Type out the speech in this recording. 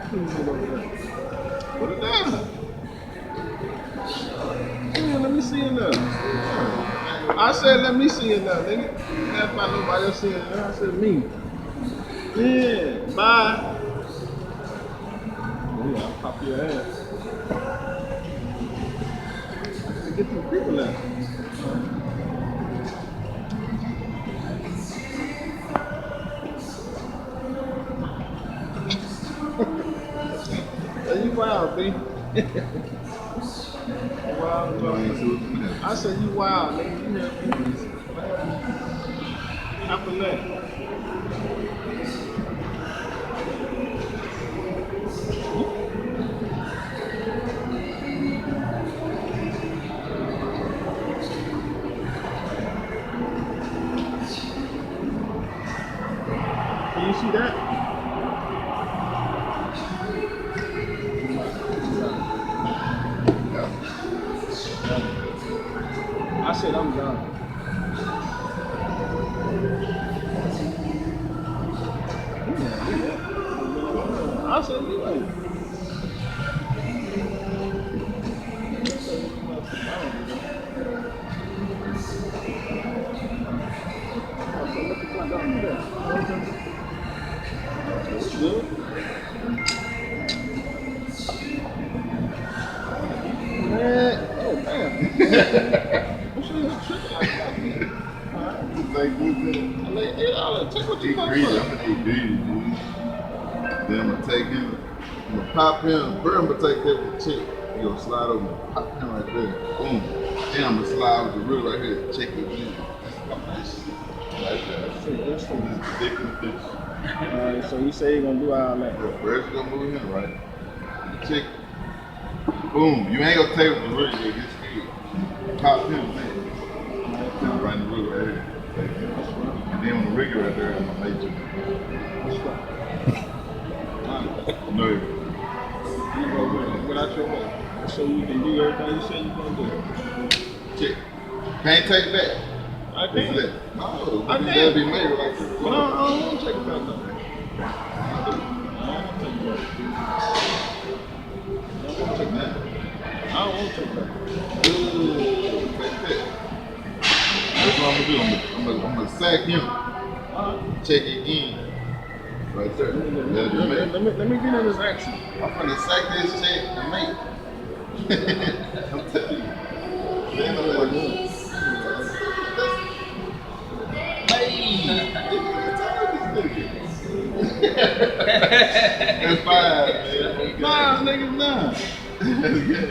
Put it down. Yeah, let me see it now. I said, let me see it now, nigga. That's why nobody else see it. I said, me. Yeah, bye. Yeah, I'll pop your ass. Get some people now. Hey, you wild, B. Wild, I said you wild, nigga. You hear me? After that. Can you see that? I said I'm done. I said you ain't. Good. Man, oh damn. What you tripping like that? Like, I like $8. Take what you eat want greedy. for. I'm gonna eat greedy, dude. Then I'm gonna take him. I'm gonna pop him. First, I'm gonna take that with the chick. You gonna slide over, pop him right there. Boom. Then I'm gonna slide with the root right here. Check it in. Like that. That's interesting. Ridiculous fish. Alright, so you say you're gonna do all that. First, you gonna move him right. Check. Boom. You ain't gonna take with the root. You get scared. Pop him, man. Right in the root right here. And then on the rigger right there, I'm gonna make you. No. Without your way. So you can do everything you say you're gonna do. Check. Can't take that. I can't. No, I can't. that'd be made like this. But I don't want to take it back though. I don't want to take it back. That's what I'm gonna do. I'm gonna sack him. Check it again. Right there. That'll be made. Let me get in this action. I'm gonna sack this check and make. I'm telling you. They know what I'm doing. That's fine, man. Nah, nigga, nah. That's good.